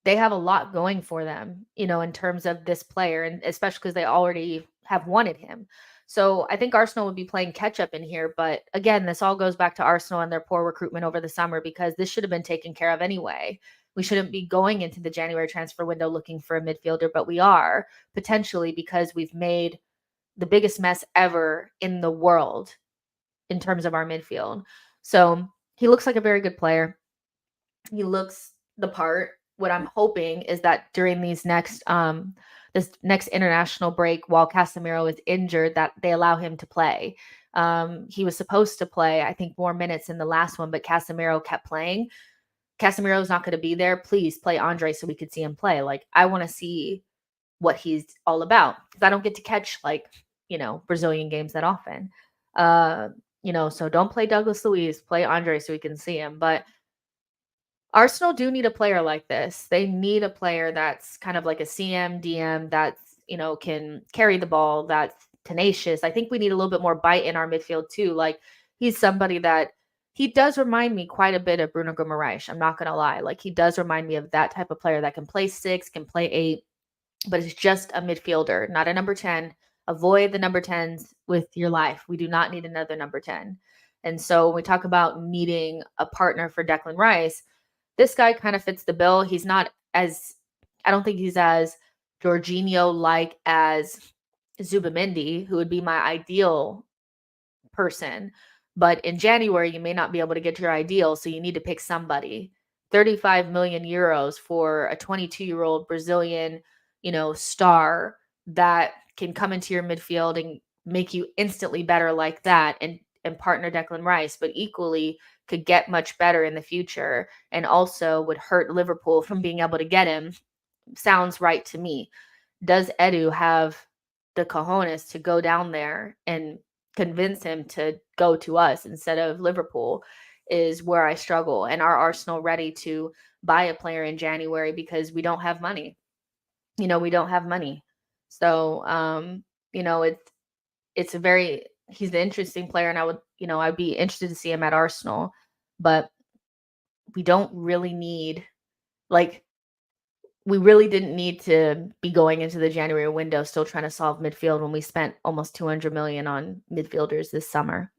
They have a lot going for them, in terms of this player, and especially because they already have wanted him. So I think Arsenal would be playing catch up in here. But again, this all goes back to Arsenal and their poor recruitment over the summer, because this should have been taken care of anyway. We shouldn't be going into the January transfer window looking for a midfielder, but we are, potentially, because we've made the biggest mess ever in the world in terms of our midfield. So he looks like a very good player. He looks the part. What I'm hoping is that during this next international break, while Casemiro is injured, that they allow him to play. He was supposed to play, I think, more minutes in the last one, but Casemiro kept playing. Casemiro's not going to be there. Please play Andre so we could see him play. Like, I want to see what he's all about, because I don't get to catch Brazilian games that often. So don't play Douglas Luiz, play Andre so we can see him. But Arsenal do need a player like this. They need a player that's kind of like a CM, DM, that's, can carry the ball, that's tenacious. I think we need a little bit more bite in our midfield too. Like, he's somebody that he does remind me quite a bit of Bruno Garay. I'm not going to lie. Like, he does remind me of that type of player that can play 6, can play 8, but it's just a midfielder, not a number 10. Avoid the number 10s with your life. We do not need another number 10. And so when we talk about needing a partner for Declan Rice, this guy kind of fits the bill. He's not as, I don't think he's as Jorginho-like as Zubamendi, who would be my ideal person. But in January, you may not be able to get your ideal, so you need to pick somebody. 35 million euros for a 22-year-old Brazilian, star that can come into your midfield and make you instantly better like that, and partner Declan Rice, but equally could get much better in the future and also would hurt Liverpool from being able to get him. Sounds right to me. Does Edu have the cojones to go down there and convince him to go to us instead of Liverpool, is where I struggle. And are Arsenal ready to buy a player in January, because we don't have money? We don't have money. So, it's a very, he's an interesting player, and I'd be interested to see him at Arsenal, but we don't really need, we really didn't need to be going into the January window still trying to solve midfield when we spent almost 200 million on midfielders this summer.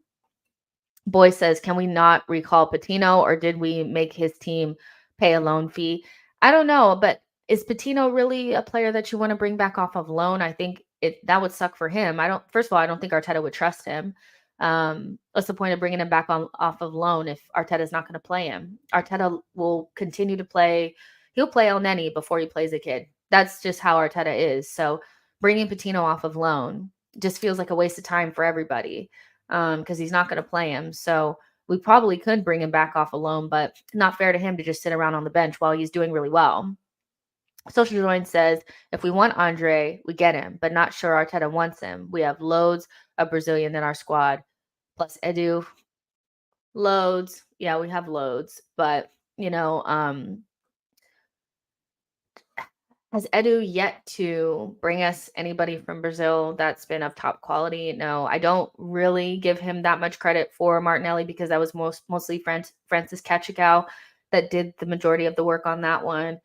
Boy says, can we not recall Patino, or did we make his team pay a loan fee? I don't know, but is Patino really a player that you want to bring back off of loan? I think that would suck for him. First of all, I don't think Arteta would trust him. What's the point of bringing him back off of loan if Arteta's not going to play him? Arteta will continue to play. He'll play El Neni before he plays a kid. That's just how Arteta is. So bringing Patino off of loan just feels like a waste of time for everybody, because he's not going to play him. So we probably could bring him back off a loan, but not fair to him to just sit around on the bench while he's doing really well. Social Join says, if we want Andre, we get him, but not sure Arteta wants him. We have loads of Brazilian in our squad, plus Edu. Loads. Yeah, we have loads, but, has Edu yet to bring us anybody from Brazil that's been of top quality? No, I don't really give him that much credit for Martinelli, because that was mostly Francis Cachicao that did the majority of the work on that one.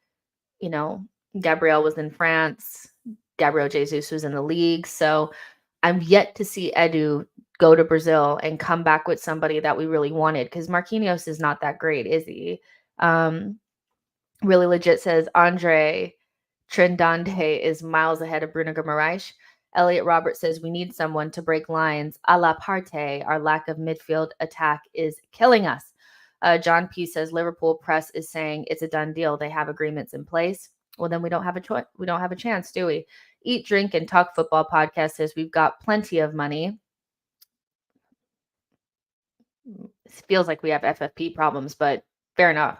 Gabriel was in France. Gabriel Jesus was in the league. So I'm yet to see Edu go to Brazil and come back with somebody that we really wanted, because Marquinhos is not that great, is he? Really Legit says, Andre Trindade is miles ahead of Bruno Guimaraes. Elliot Robert says, we need someone to break lines. A la parte, our lack of midfield attack is killing us. John P says, Liverpool press is saying it's a done deal. They have agreements in place. Well, then we don't have a choice. We don't have a chance, do we? Eat, Drink, and Talk Football podcast says, we've got plenty of money. It feels like we have FFP problems, but fair enough.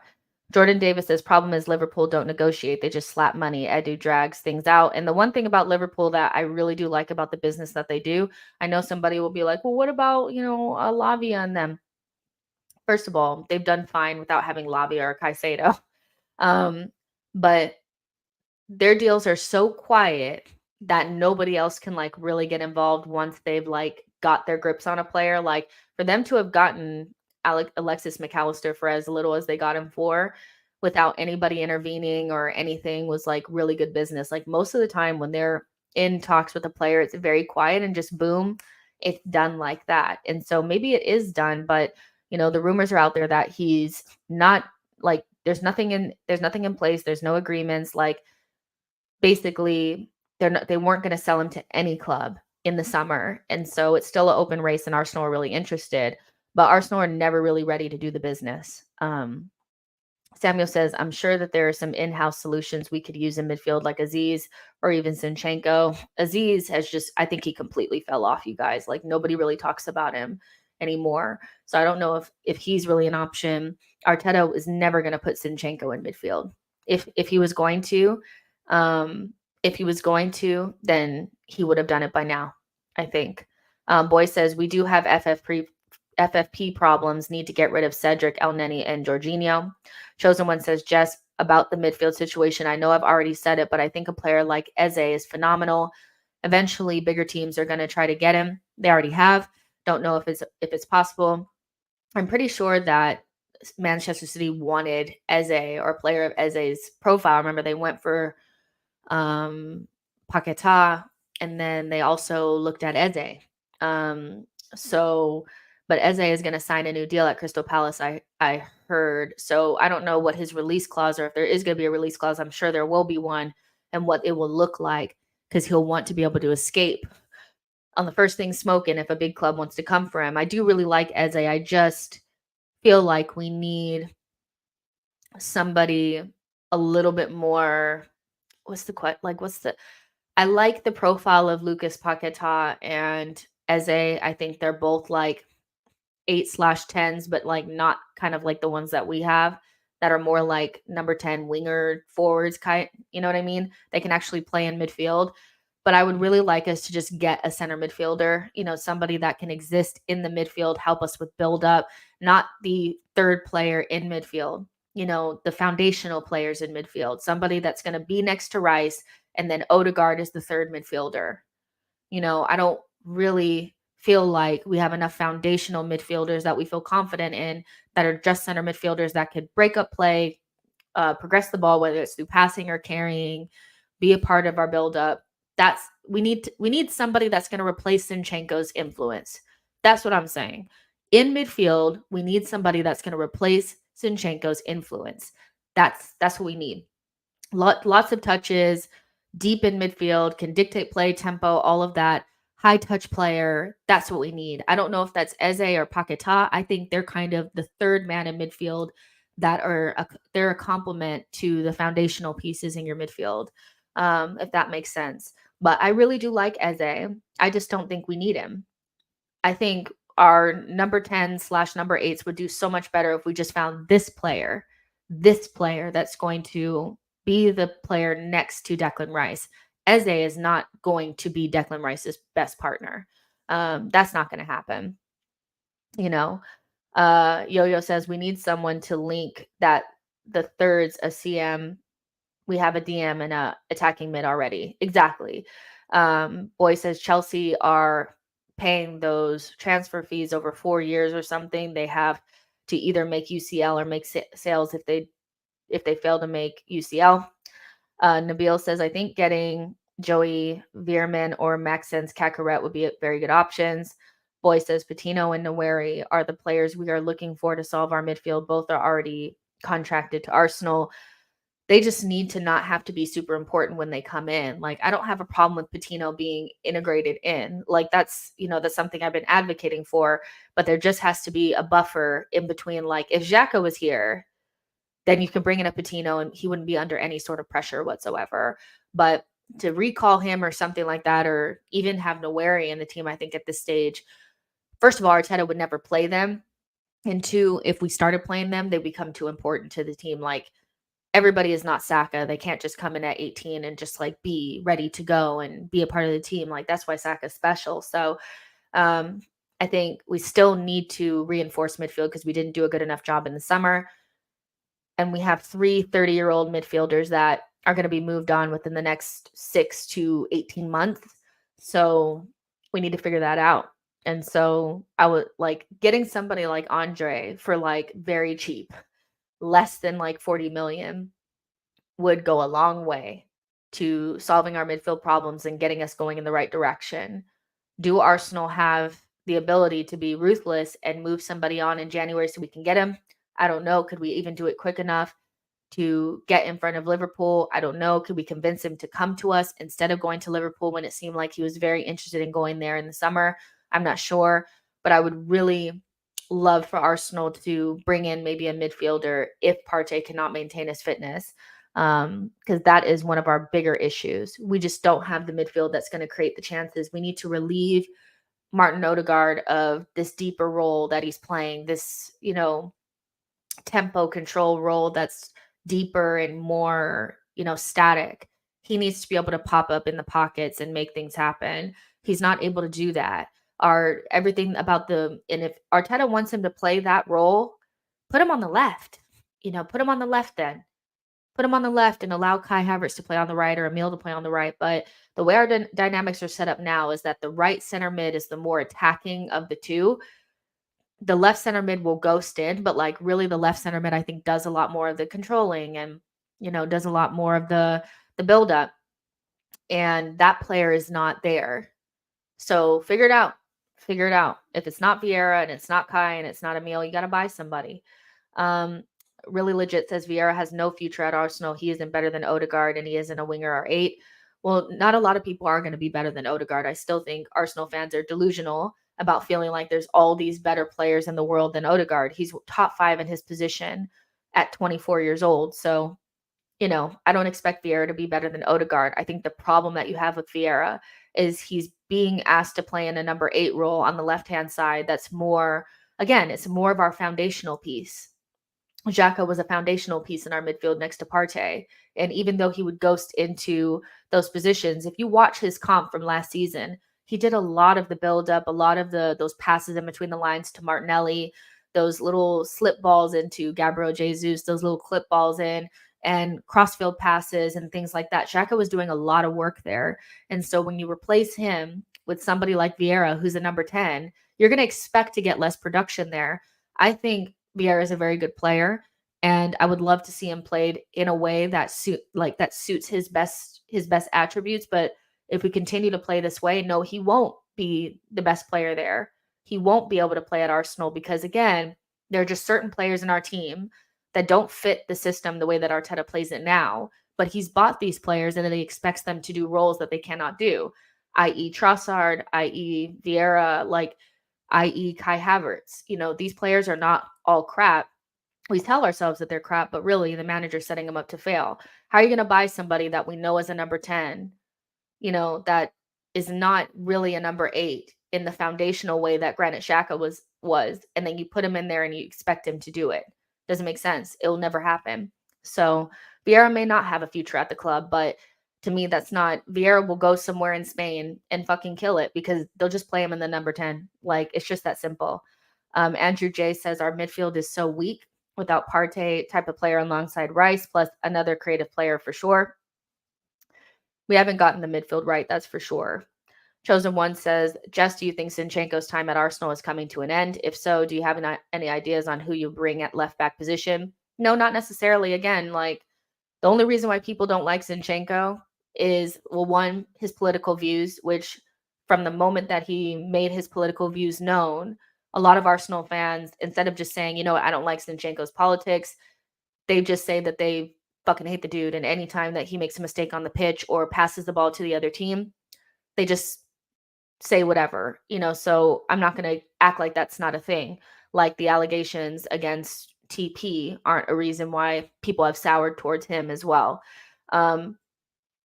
Jordan Davis says, problem is Liverpool don't negotiate. They just slap money. Edu drags things out. And the one thing about Liverpool that I really do like about the business that they do, I know somebody will be like, well, what about, Lavia and them? First of all, they've done fine without having Lavia or Caicedo. But their deals are so quiet that nobody else can really get involved once they've got their grips on a player. For them to have gotten Alexis McAllister for as little as they got him for, without anybody intervening or anything, was like really good business. Like most of the time when they're in talks with a player, it's very quiet and just boom, it's done like that. And so maybe it is done, but the rumors are out there that he's not, like, there's nothing in place, there's no agreements, like basically they weren't going to sell him to any club in the summer. And so it's still an open race and Arsenal are really interested, but Arsenal are never really ready to do the business. Samuel says, I'm sure that there are some in-house solutions we could use in midfield, like Aziz or even Zinchenko. Aziz has just, I think he completely fell off, you guys. Like nobody really talks about him anymore. So I don't know if he's really an option. Arteta is never going to put Zinchenko in midfield. If he was going to, then he would have done it by now, I think. Boy says, we do have FFP problems, need to get rid of Cedric, Elneny, and Jorginho. Chosen One says, Jess, about the midfield situation, I know I've already said it, but I think a player like Eze is phenomenal. Eventually, bigger teams are going to try to get him. They already have. Don't know if it's possible. I'm pretty sure that Manchester City wanted Eze or a player of Eze's profile. Remember, they went for Paquetá, and then they also looked at Eze. But Eze is going to sign a new deal at Crystal Palace, I heard. So I don't know what his release clause, or if there is going to be a release clause. I'm sure there will be one, and what it will look like, because he'll want to be able to escape on the first thing smoking if a big club wants to come for him. I do really like Eze. I just feel like we need somebody a little bit more. I like the profile of Lucas Paquetá and Eze. I think they're both like 8/10s, but like not kind of like the ones that we have that are more like number 10 winger forwards kind, you know what I mean? They can actually play in midfield. But I would really like us to just get a center midfielder, somebody that can exist in the midfield, help us with build up, not the third player in midfield, the foundational players in midfield, somebody that's going to be next to Rice, and then Odegaard is the third midfielder. I don't really feel like we have enough foundational midfielders that we feel confident in, that are just center midfielders that could break up play, progress the ball, whether it's through passing or carrying, be a part of our build-up. We need somebody that's going to replace Zinchenko's influence. That's what I'm saying. In midfield, we need somebody that's going to replace Zinchenko's influence. That's what we need. Lots of touches, deep in midfield, can dictate play, tempo, all of that. High touch player. That's what we need. I don't know if that's Eze or Paquetá. I think they're kind of the third man in midfield that they're a complement to the foundational pieces in your midfield, if that makes sense. But I really do like Eze. I just don't think we need him. I think our number 10/number 8s would do so much better if we just found this player that's going to be the player next to Declan Rice. Eze is not going to be Declan Rice's best partner. That's not going to happen. Yo-Yo says we need someone to link that the thirds a CM. We have a DM and a attacking mid already. Exactly. Boy says Chelsea are paying those transfer fees over 4 years or something. They have to either make UCL or make sales if they fail to make UCL. Nabil says, I think getting Joey Veerman or Maxence Cacaret would be very good options. Boy says Patino and Nweri are the players we are looking for to solve our midfield. Both are already contracted to Arsenal. They just need to not have to be super important when they come in. Like, I don't have a problem with Patino being integrated in. Like, that's something I've been advocating for, but there just has to be a buffer in between. Like, if Xhaka was here, then you can bring in a Patino and he wouldn't be under any sort of pressure whatsoever. But to recall him or something like that, or even have Nweri in the team, I think at this stage, first of all, Arteta would never play them. And two, if we started playing them, they become too important to the team. Like, everybody is not Saka. They can't just come in at 18 and just like be ready to go and be a part of the team. Like, that's why Saka's special. So I think we still need to reinforce midfield because we didn't do a good enough job in the summer. And we have 3 30-year-old midfielders that are going to be moved on within the next 6 to 18 months. So we need to figure that out. And so I would like getting somebody like Andre for like very cheap, less than like 40 million would go a long way to solving our midfield problems and getting us going in the right direction. Do Arsenal have the ability to be ruthless and move somebody on in January so we can get him? I don't know. Could we even do it quick enough to get in front of Liverpool? I don't know. Could we convince him to come to us instead of going to Liverpool when it seemed like he was very interested in going there in the summer? I'm not sure, but I would really love for Arsenal to bring in maybe a midfielder if Partey cannot maintain his fitness, because that is one of our bigger issues. We just don't have the midfield that's going to create the chances. We need to relieve Martin Odegaard of this deeper role that he's playing, this, tempo control role that's deeper and more, static. He needs to be able to pop up in the pockets and make things happen. He's not able to do that. Everything about and if Arteta wants him to play that role, put him on the left. Put him on the left then. Put him on the left and allow Kai Havertz to play on the right or Emil to play on the right. But the way our dynamics are set up now is that the right center mid is the more attacking of the two. The left center mid will ghost in, but like really the left center mid I think does a lot more of the controlling and does a lot more of the build up. And that player is not there. So figure it out. Figure it out. If it's not Vieira and it's not Kai and it's not Emil, you got to buy somebody. Really legit says Vieira has no future at Arsenal. He isn't better than Odegaard and he isn't a winger or 8. Well, not a lot of people are going to be better than Odegaard. I still think Arsenal fans are delusional about feeling like there's all these better players in the world than Odegaard. He's top 5 in his position at 24 years old. So, I don't expect Vieira to be better than Odegaard. I think the problem that you have with Vieira is he's being asked to play in a number 8 role on the left-hand side. That's more, again, it's more of our foundational piece. Xhaka was a foundational piece in our midfield next to Partey. And even though he would ghost into those positions, if you watch his comp from last season, he did a lot of the build-up, a lot of those passes in between the lines to Martinelli, those little slip balls into Gabriel Jesus, those little clip balls in, and crossfield passes and things like that. Xhaka was doing a lot of work there. And so when you replace him with somebody like Vieira, who's a number 10, you're going to expect to get less production there. I think Vieira is a very good player, and I would love to see him played in a way that suits his best attributes. But if we continue to play this way, no, he won't be the best player there. He won't be able to play at Arsenal because, again, there are just certain players in our team that don't fit the system the way that Arteta plays it now. But he's bought these players and then he expects them to do roles that they cannot do, i.e. Trusshard, i.e. Vieira, i.e. Kai Havertz. These players are not all crap. We tell ourselves that they're crap, but really the manager's setting them up to fail. How are you going to buy somebody that we know is a number 10, that is not really a number 8 in the foundational way that Granit Xhaka was, and then you put him in there and you expect him to do it? Doesn't make sense. It'll never happen. So Vieira may not have a future at the club, but to me, that's not. Vieira will go somewhere in Spain and fucking kill it because they'll just play him in the number 10. It's just that simple. Andrew J says our midfield is so weak without Partey type of player alongside Rice, plus another creative player for sure. We haven't gotten the midfield right, that's for sure. Chosen One says, Jess, do you think Zinchenko's time at Arsenal is coming to an end? If so, do you have any ideas on who you bring at left back position? No, not necessarily. Again, the only reason why people don't like Zinchenko is, well, one, his political views, which from the moment that he made his political views known, a lot of Arsenal fans, instead of just saying, I don't like Zinchenko's politics, they just say that they fucking hate the dude. And anytime that he makes a mistake on the pitch or passes the ball to the other team, they just say whatever, so I'm not going to act like that's not a thing. Like the allegations against TP aren't a reason why people have soured towards him as well. But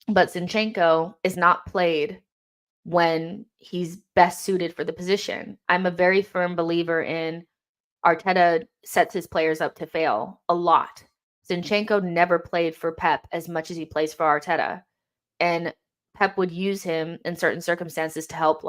Zinchenko is not played when he's best suited for the position. I'm a very firm believer in Arteta sets his players up to fail a lot. Zinchenko never played for Pep as much as he plays for Arteta. And Pep would use him in certain circumstances to help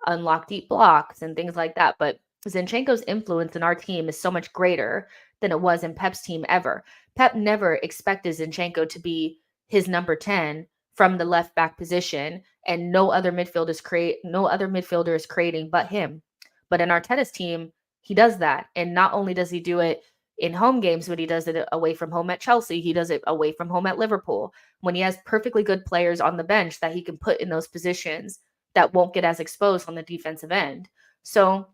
unlock deep blocks and things like that. But Zinchenko's influence in our team is so much greater than it was in Pep's team ever. Pep never expected Zinchenko to be his number 10 from the left back position, and no other midfielder is creating but him. But in Arteta's team, he does that. And not only does he do it in home games, but he does it away from home at Chelsea. He does it away from home at Liverpool when he has perfectly good players on the bench that he can put in those positions that won't get as exposed on the defensive end. So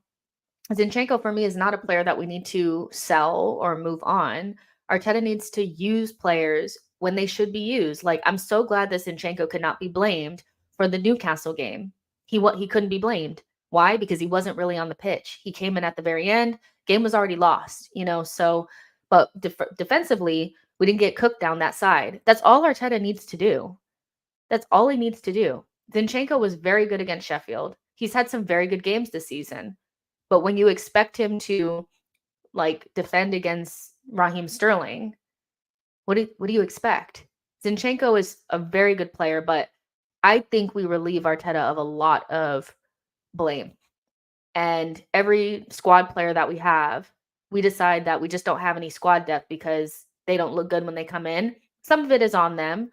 Zinchenko for me is not a player that we need to sell or move on. Arteta needs to use players when they should be used. Like, I'm so glad that Zinchenko could not be blamed for the Newcastle game. He couldn't be blamed. Why? Because he wasn't really on the pitch. He came in at the very end. Game was already lost, so but defensively, we didn't get cooked down that side. That's all Arteta needs to do. That's all he needs to do. Zinchenko was very good against Sheffield. He's had some very good games this season. But when you expect him to defend against Raheem Sterling, what do you expect? Zinchenko is a very good player, but I think we relieve Arteta of a lot of blame. And every squad player that we have, we decide that we just don't have any squad depth because they don't look good when they come in. Some of it is on them,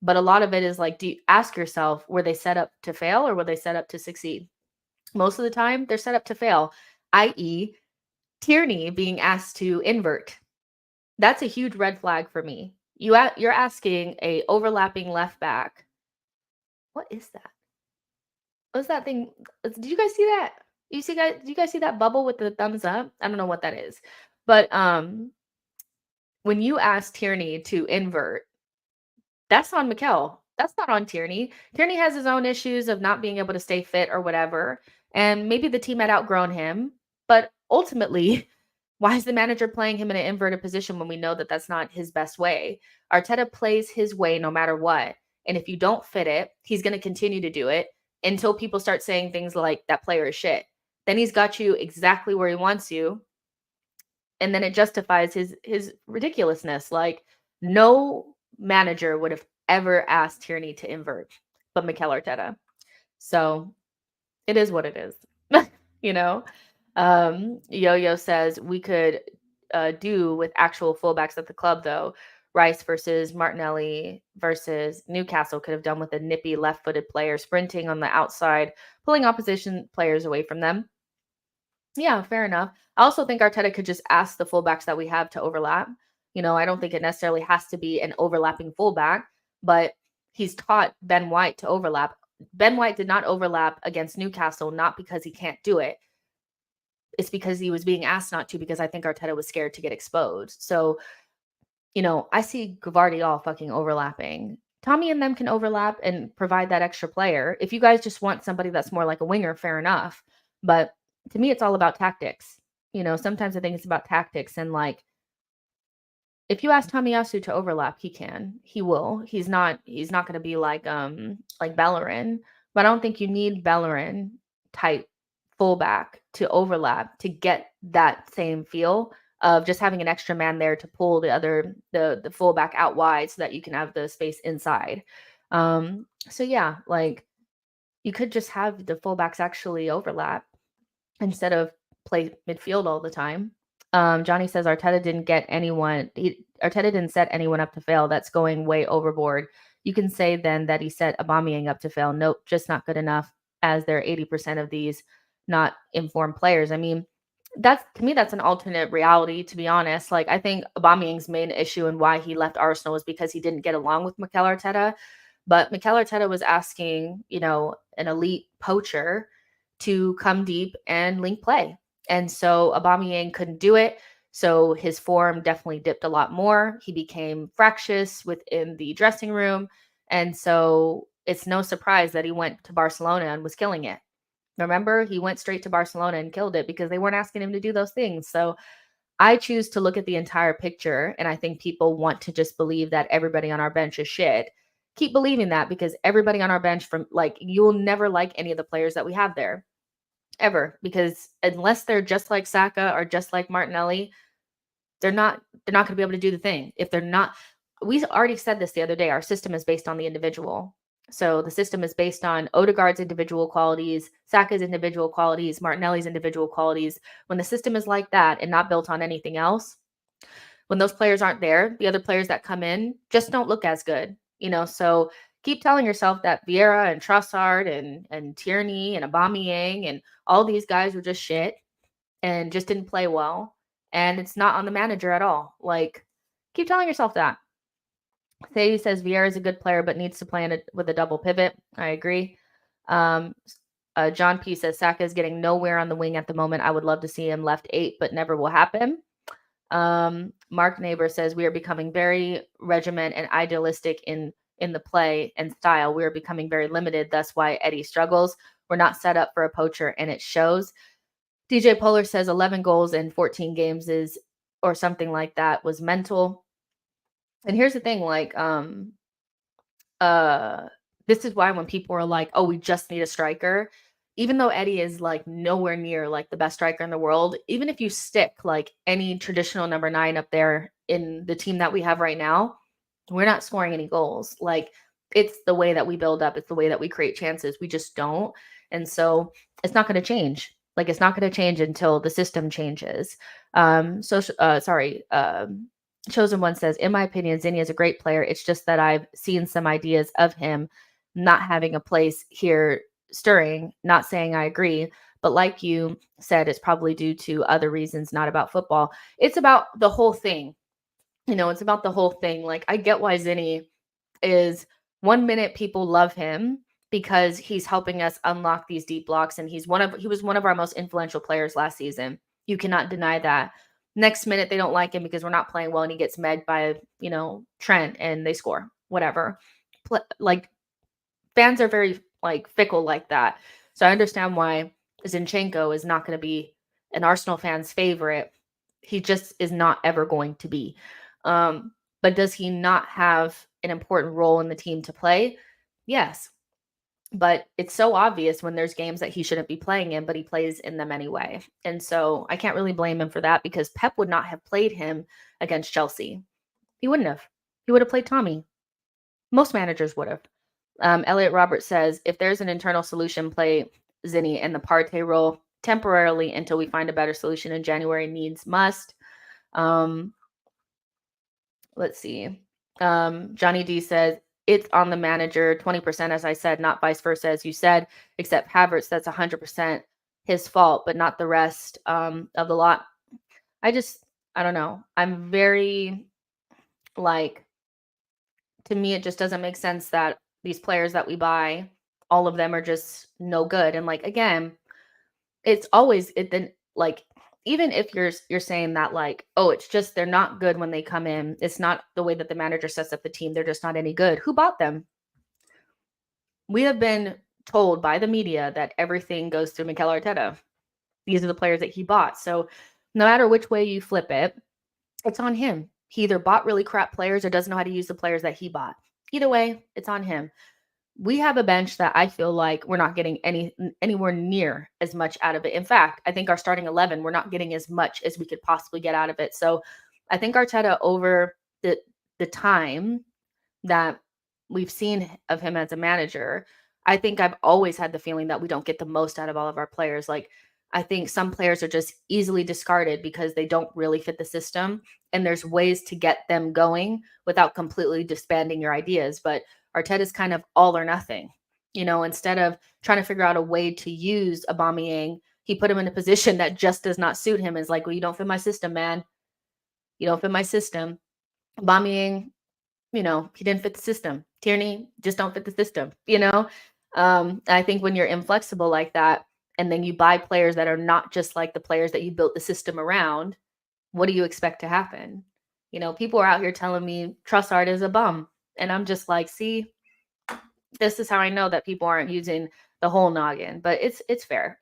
but a lot of it is do you ask yourself, were they set up to fail or were they set up to succeed? Most of the time, they're set up to fail, i.e., Tierney being asked to invert. That's a huge red flag for me. You're asking a overlapping left back. What is that? What's that thing? Did you guys see that? Did you guys see that bubble with the thumbs up? I don't know what that is. But when you ask Tierney to invert, that's on Mikel. That's not on Tierney. Tierney has his own issues of not being able to stay fit or whatever. And maybe the team had outgrown him. But ultimately, why is the manager playing him in an inverted position when we know that that's not his best way? Arteta plays his way no matter what. And if you don't fit it, he's going to continue to do it until people start saying things like that player is shit. Then he's got you exactly where he wants you. And then it justifies his ridiculousness. No manager would have ever asked Tierney to invert, but Mikel Arteta. So it is what it is, Yo-Yo says we could do with actual fullbacks at the club, though. Rice versus Martinelli versus Newcastle could have done with a nippy left-footed player sprinting on the outside, pulling opposition players away from them. Yeah, fair enough. I also think Arteta could just ask the fullbacks that we have to overlap. I don't think it necessarily has to be an overlapping fullback, but he's taught Ben White to overlap. Ben White did not overlap against Newcastle, not because he can't do it. It's because he was being asked not to, because I think Arteta was scared to get exposed. So, I see Gvardiol fucking overlapping. Tommy and them can overlap and provide that extra player. If you guys just want somebody that's more like a winger, fair enough. But to me, it's all about tactics. Sometimes I think it's about tactics. And if you ask Tomiyasu to overlap, he can. He will. He's not going to be like Bellerin. But I don't think you need Bellerin type fullback to overlap to get that same feel of just having an extra man there to pull the fullback out wide so that you can have the space inside. So yeah, you could just have the fullbacks actually overlap instead of play midfield all the time. Johnny says Arteta didn't set anyone up to fail. That's going way overboard. You can say then that he set Aubameyang up to fail. Nope, just not good enough, as there are 80% of these not informed players. I mean, to me, that's an alternate reality, to be honest. I think Aubameyang's main issue and why he left Arsenal was because he didn't get along with Mikel Arteta. But Mikel Arteta was asking, an elite poacher to come deep and link play. And so Aubameyang couldn't do it. So his form definitely dipped a lot more. He became fractious within the dressing room. And so it's no surprise that he went to Barcelona and was killing it. Remember, he went straight to Barcelona and killed it because they weren't asking him to do those things. So I choose to look at the entire picture. And I think people want to just believe that everybody on our bench is shit. Keep believing that, because everybody on our bench, you'll never like any of the players that we have there. Ever, because unless they're just like Saka or just like Martinelli, they're not going to be able to do the thing. If they're not, we already said this the other day, our system is based on the individual. So the system is based on Odegaard's individual qualities, Saka's individual qualities, Martinelli's individual qualities. When the system is like that and not built on anything else, when those players aren't there, the other players that come in just don't look as good. So keep telling yourself that Vieira and Trusshard and Tierney and Aubameyang and all these guys were just shit and just didn't play well. And it's not on the manager at all. Like, keep telling yourself that. Sadie says Vieira is a good player, but needs to play with a double pivot. I agree. John P says Saka is getting nowhere on the wing at the moment. I would love to see him left 8, but never will happen. Mark Neighbor says we are becoming very regiment and idealistic in the play and style. We are becoming very limited. That's why Eddie struggles. We're not set up for a poacher, and it shows. DJ Polar says 11 goals in 14 games is, or something like that, was mental. And here's the thing, like, this is why when people are like, oh, we just need a striker, even though Eddie is like nowhere near like the best striker in the world, even if you stick like any traditional number 9 up there in the team that we have right now, we're not scoring any goals. Like, it's the way that we build up. It's the way that we create chances. We just don't. And so it's not going to change. Like, it's not going to change until the system changes. Chosen One says, in my opinion, Zinni is a great player. It's just that I've seen some ideas of him not having a place here stirring. Not saying I agree, but like you said, it's probably due to other reasons, not about football. It's about the whole thing. It's about the whole thing. Like, I get why Zinni is, 1 minute people love him because he's helping us unlock these deep blocks, and he was one of our most influential players last season. You cannot deny that. Next minute, they don't like him because we're not playing well, and he gets megged by, Trent, and they score. Whatever. Like, fans are very like fickle like that. So I understand why Zinchenko is not going to be an Arsenal fan's favorite. He just is not ever going to be. But does he not have an important role in the team to play? Yes. But it's so obvious when there's games that he shouldn't be playing in, but he plays in them anyway. And so I can't really blame him for that, because Pep would not have played him against Chelsea. He wouldn't have. He would have played Tommy. Most managers would have. Elliot Robert says, if there's an internal solution, play Zinni in the Partey role temporarily until we find a better solution in January. Needs must. Let's see. Johnny D says, it's on the manager, 20%, as I said, not vice versa, as you said, except Havertz, that's 100% his fault, but not the rest of the lot. I don't know. I'm very, like, to me, it just doesn't make sense that these players that we buy, all of them are just no good. And like, again, it's always then like, even if you're saying that like, oh, it's just they're not good when they come in. It's not the way that the manager sets up the team. They're just not any good. Who bought them? We have been told by the media that everything goes through Mikel Arteta. These are the players that he bought. So no matter which way you flip it, it's on him. He either bought really crap players or doesn't know how to use the players that he bought. Either way, it's on him. We have a bench that I feel like we're not getting anywhere near as much out of it. In fact, I think our starting 11, we're not getting as much as we could possibly get out of it. So I think Arteta, over the time that we've seen of him as a manager, I think I've always had the feeling that we don't get the most out of all of our players. Like, I think some players are just easily discarded because they don't really fit the system. And there's ways to get them going without completely disbanding your ideas. But Arteta's kind of all or nothing. Instead of trying to figure out a way to use Aubameyang, he put him in a position that just does not suit him. It's like, well, you don't fit my system, man. You don't fit my system. Aubameyang, he didn't fit the system. Tierney just don't fit the system, I think when you're inflexible like that, and then you buy players that are not just like the players that you built the system around, what do you expect to happen? People are out here telling me Trusshard is a bum. And I'm just like, see, this is how I know that people aren't using the whole noggin. But it's fair.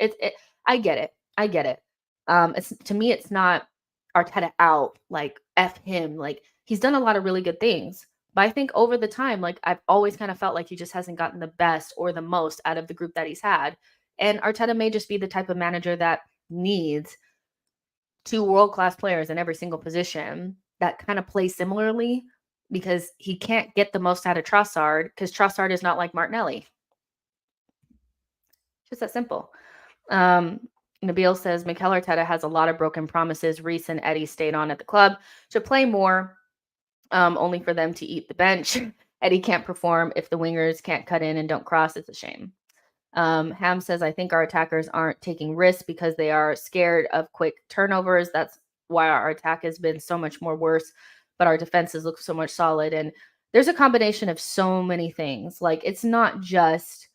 I get it. I get it. To me, it's not Arteta out, like F him. Like, he's done a lot of really good things. But I think over the time, like, I've always kind of felt like he just hasn't gotten the best or the most out of the group that he's had. And Arteta may just be the type of manager that needs 2 world-class players in every single position that kind of play similarly, because he can't get the most out of Trusshard, because Trusshard is not like Martinelli. Just that simple. Nabil says, Mikel Arteta has a lot of broken promises. Reece and Eddie stayed on at the club to play more, only for them to eat the bench. Eddie can't perform if the wingers can't cut in and don't cross. It's a shame. Ham says, I think our attackers aren't taking risks because they are scared of quick turnovers. That's why our attack has been so much more worse, but our defenses look so much solid. And there's a combination of so many things. Like, it's not just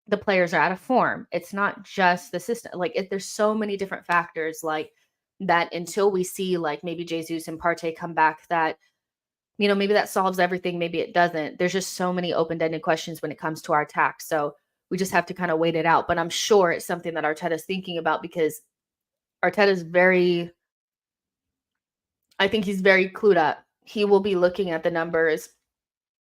the players are out of form. It's not just the system. Like, there's so many different factors, like, that until we see, like, maybe Jesus and Partey come back, that, you know, maybe that solves everything. Maybe it doesn't. There's just so many open-ended questions when it comes to our attack. So we just have to kind of wait it out. But I'm sure it's something that Arteta's thinking about, because Arteta's I think he's very clued up. He will be looking at the numbers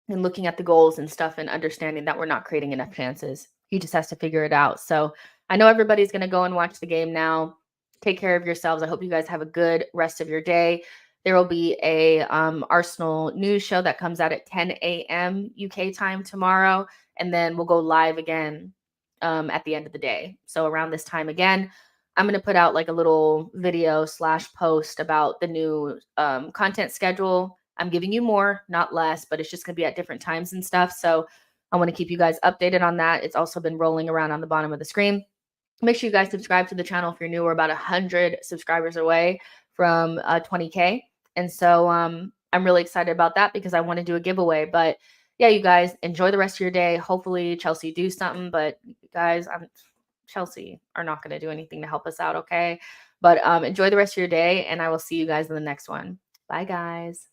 and looking at the goals and stuff and understanding that we're not creating enough chances. He just has to figure it out. So I know everybody's going to go and watch the game now. Take care of yourselves. I hope you guys have a good rest of your day. There will be a Arsenal news show that comes out at 10 a.m. UK time tomorrow, and then we'll go live again at the end of the day. So around this time again, I'm going to put out like a little video / post about the new content schedule. I'm giving you more, not less, but it's just going to be at different times and stuff. So I want to keep you guys updated on that. It's also been rolling around on the bottom of the screen. Make sure you guys subscribe to the channel if you're new. We're about 100 subscribers away from 20K. And so I'm really excited about that, because I want to do a giveaway. But yeah, you guys, enjoy the rest of your day. Hopefully Chelsea do something. But guys, Chelsea are not going to do anything to help us out, okay? But enjoy the rest of your day, and I will see you guys in the next one. Bye, guys.